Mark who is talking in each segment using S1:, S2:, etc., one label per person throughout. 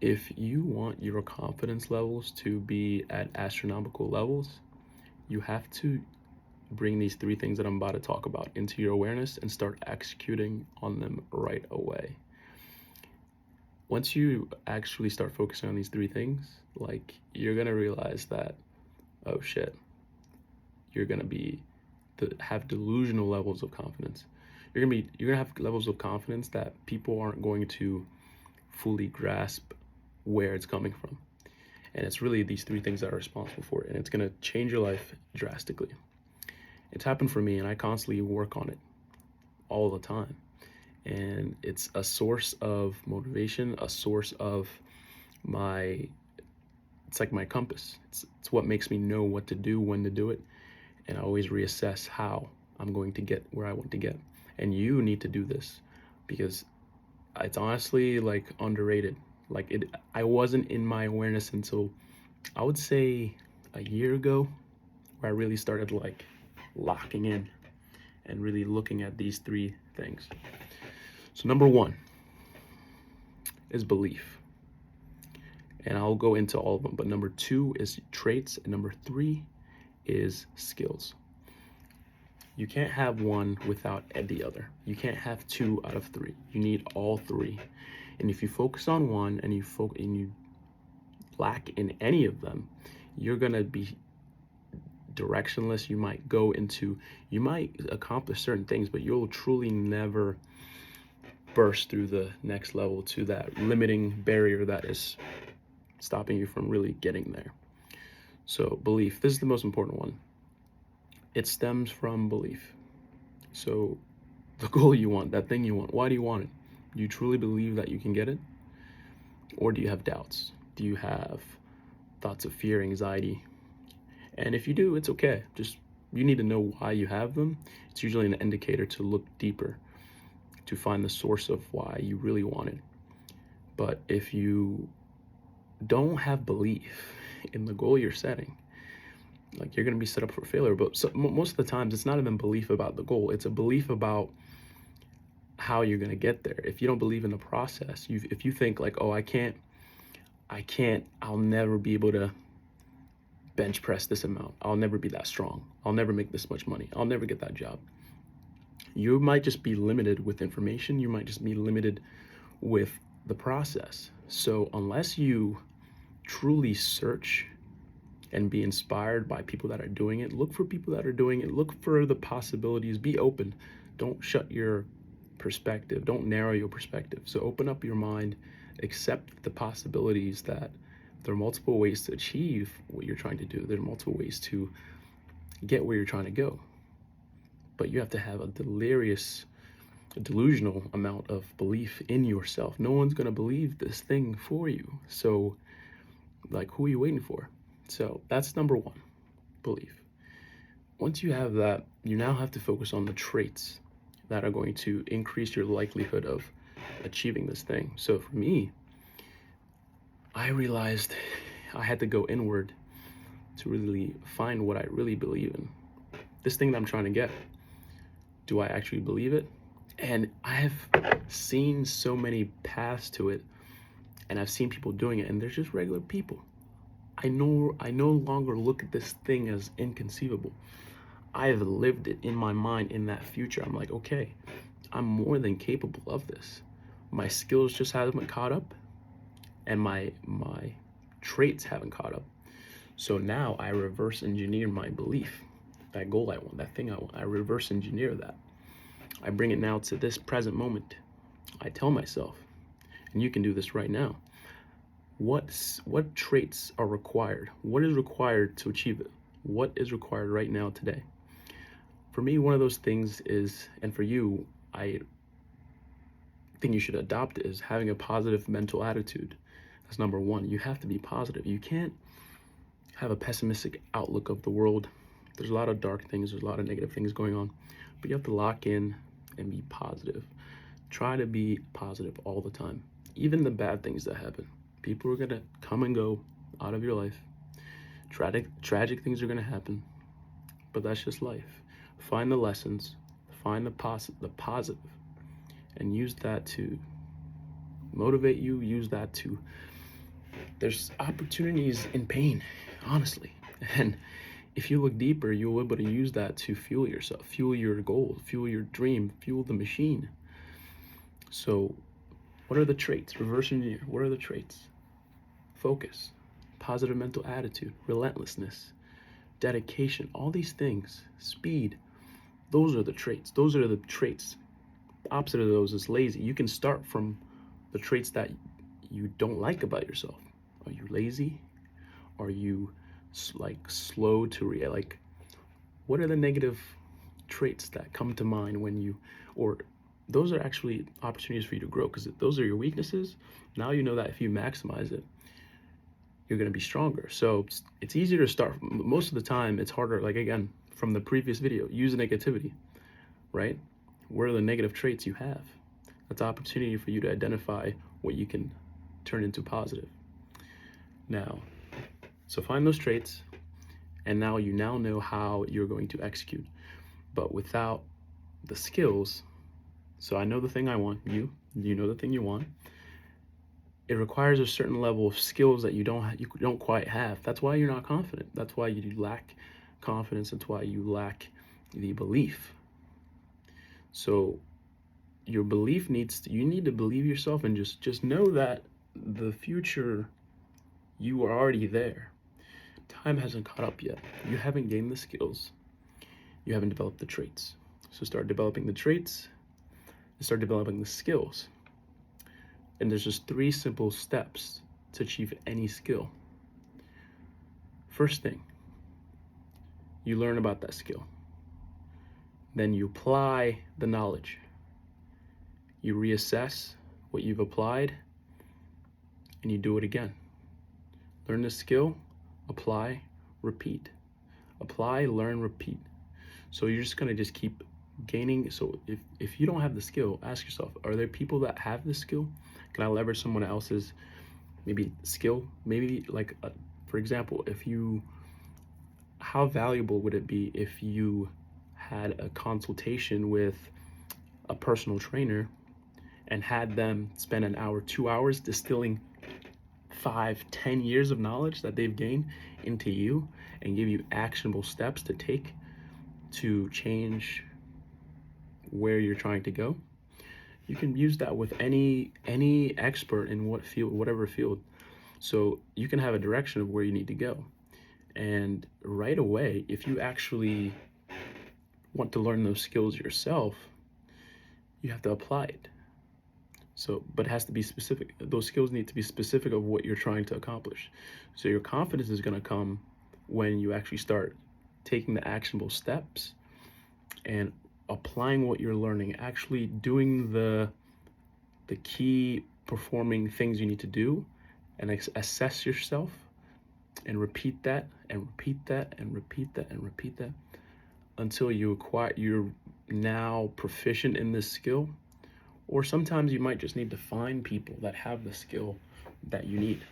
S1: If you want your confidence levels to be at astronomical levels, you have to bring these three things that I'm about to talk about into your awareness and start executing on them right away. Once you actually start focusing on these three things, like, you're gonna realize that, oh shit, you're gonna have delusional levels of confidence. You're gonna have levels of confidence that people aren't going to fully grasp where it's coming from. And it's really these three things that are responsible for it. And it's gonna change your life drastically. It's happened for me, and I constantly work on it all the time. And it's a source of motivation, a source of my, it's like my compass. It's what makes me know what to do, when to do it, and I always reassess how I'm going to get where I want to get. And you need to do this because it's honestly like underrated. Like, I wasn't in my awareness until, I would say, a year ago, where I really started like locking in and really looking at these three things. So number one is belief. And I'll go into all of them, but number two is traits, and number three is skills. You can't have one without the other. You can't have two out of three. You need all three. And if you focus on one and you lack in any of them, you're gonna be directionless. You might accomplish certain things, but you'll truly never burst through the next level to that limiting barrier that is stopping you from really getting there. So belief, this is the most important one. It stems from belief. So the goal you want, that thing you want, why do you want it? Do you truly believe that you can get it? Or do you have doubts? Do you have thoughts of fear, anxiety? And if you do, it's okay. Just, you need to know why you have them. It's usually an indicator to look deeper, to find the source of why you really want it. But if you don't have belief in the goal you're setting, like, you're going to be set up for failure. But most of the times, it's not even belief about the goal. It's a belief about how you're going to get there. If you don't believe in the process, if you think like, oh, I'll never be able to bench press this amount. I'll never be that strong. I'll never make this much money. I'll never get that job. You might just be limited with information. You might just be limited with the process. So unless you truly search and be inspired by people that are doing it, look for people that are doing it, look for the possibilities, be open. Don't shut your perspective, don't narrow your perspective. So open up your mind, accept the possibilities that there are multiple ways to achieve what you're trying to do. There are multiple ways to get where you're trying to go. But you have to have a delusional amount of belief in yourself. No one's gonna believe this thing for you. So, like, who are you waiting for? So that's number one, belief. Once you have that, you now have to focus on the traits that are going to increase your likelihood of achieving this thing. So for me, I realized I had to go inward to really find what I really believe in. This thing that I'm trying to get, do I actually believe it? And I have seen so many paths to it, and I've seen people doing it, and they're just regular people. I no longer look at this thing as inconceivable. I've lived it in my mind in that future. I'm like, okay, I'm more than capable of this. My skills just haven't caught up, and my traits haven't caught up. So now I reverse engineer my belief, that goal I want, that thing I want. I reverse engineer that. I bring it now to this present moment. I tell myself, and you can do this right now, what traits are required? What is required to achieve it? What is required right now, today? For me, one of those things is, and for you, I think you should adopt it, is having a positive mental attitude. That's number one. You have to be positive. You can't have a pessimistic outlook of the world. There's a lot of dark things, there's a lot of negative things going on, but you have to lock in and be positive. Try to be positive all the time. Even the bad things that happen. People are gonna come and go out of your life. Tragic things are gonna happen, but that's just life. Find the lessons, find the positive, and use that to motivate you, use that to There's opportunities in pain, honestly. And if you look deeper, you'll be able to use that to fuel yourself, fuel your goal, fuel your dream, fuel the machine. So, what are the traits? Reverse engineer. What are the traits? Focus, positive mental attitude, relentlessness, dedication, all these things, speed. Those are the traits. Those are the traits. Opposite of those is lazy. You can start from the traits that you don't like about yourself. Are you lazy? Are you like slow to react? Like, what are the negative traits that come to mind when you, or those are actually opportunities for you to grow, because those are your weaknesses. Now you know that if you maximize it, you're going to be stronger. So it's easier to start. Most of the time it's harder. Like, again, from the previous video, use negativity, right? What are the negative traits you have? That's opportunity for you to identify what you can turn into positive. Now, so find those traits, and now you know how you're going to execute. But without the skills, so I know the thing I want, you know the thing you want. It requires a certain level of skills that you don't quite have. That's why you're not confident. That's why you lack confidence. That's why you lack the belief. So your belief you need to believe yourself, and just know that the future, you are already there. Time hasn't caught up yet. You haven't gained the skills. You haven't developed the traits. So start developing the traits and start developing the skills. And there's just 3 simple steps to achieve any skill. First thing, you learn about that skill. Then you apply the knowledge. You reassess what you've applied, and you do it again. Learn the skill, apply, repeat. Apply, learn, repeat. So you're just gonna just keep gaining. So if you don't have the skill, ask yourself, are there people that have the skill? Can I leverage someone else's maybe skill? Maybe like, for example, how valuable would it be if you had a consultation with a personal trainer and had them spend an hour, 2 hours distilling 5-10 years of knowledge that they've gained into you, and give you actionable steps to take to change where you're trying to go? You can use that with any expert in whatever field. So you can have a direction of where you need to go. And right away, if you actually want to learn those skills yourself, you have to apply it. So, but it has to be specific. Those skills need to be specific of what you're trying to accomplish. So your confidence is going to come when you actually start taking the actionable steps and applying what you're learning, actually doing the key performing things you need to do, and assess yourself, and repeat that and repeat that and repeat that and repeat that until you're now proficient in this skill. Or sometimes you might just need to find people that have the skill that you need.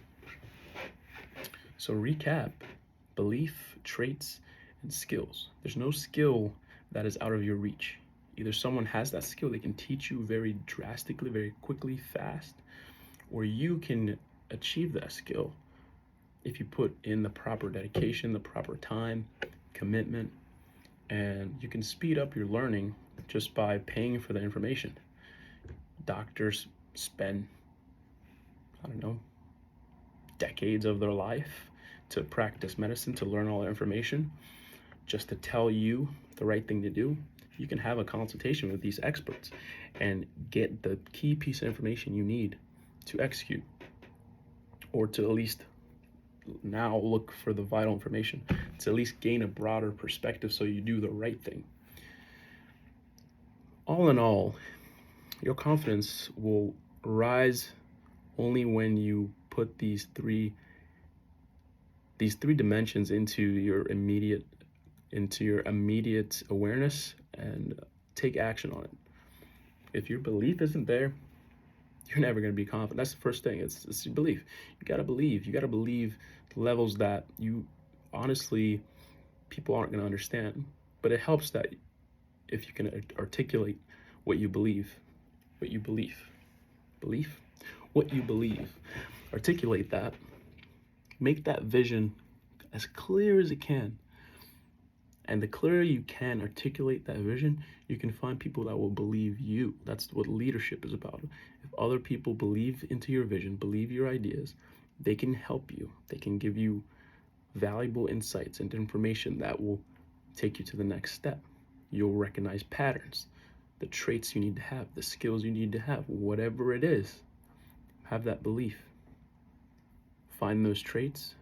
S1: So recap: belief, traits, and skills. There's no skill that is out of your reach. Either someone has that skill, they can teach you very drastically, very quickly, fast, or you can achieve that skill if you put in the proper dedication, the proper time, commitment, and you can speed up your learning just by paying for the information. Doctors spend, I don't know, decades of their life to practice medicine, to learn all the information, just to tell you the right thing to do. You can have a consultation with these experts and get the key piece of information you need to execute, or to at least now look for the vital information, to at least gain a broader perspective so you do the right thing. All in all, your confidence will rise only when you put these three dimensions into your immediate awareness and take action on it. If your belief isn't there, you're never going to be confident. That's the first thing. It's your belief. You got to believe. You got to believe the levels that you honestly, people aren't going to understand. But it helps that if you can articulate what you believe, articulate that, Make that vision as clear as it can. And the clearer you can articulate that vision, you can find people that will believe you. That's what leadership is about. If other people believe into your vision, believe your ideas, they can help you. They can give you valuable insights and information that will take you to the next step. You'll recognize patterns, the traits you need to have, the skills you need to have, whatever it is. Have that belief. Find those traits,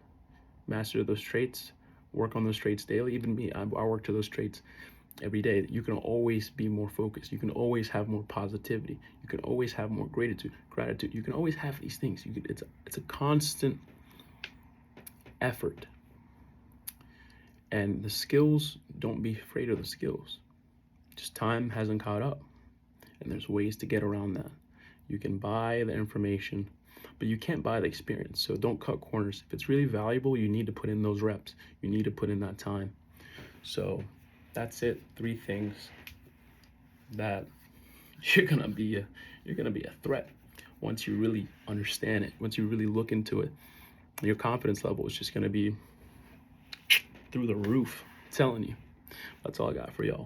S1: master those traits, work on those traits daily. Even me, I work to those traits every day. You can always be more focused. You can always have more positivity. You can always have more gratitude. You can always have these things. It's a constant effort. And the skills, don't be afraid of the skills. Just time hasn't caught up. And there's ways to get around that. You can buy the information, but you can't buy the experience. So don't cut corners. If it's really valuable, you need to put in those reps. You need to put in that time. So that's it. 3 things that you're gonna be a threat once you really understand it. Once you really look into it, your confidence level is just gonna be through the roof. I'm telling you. That's all I got for y'all.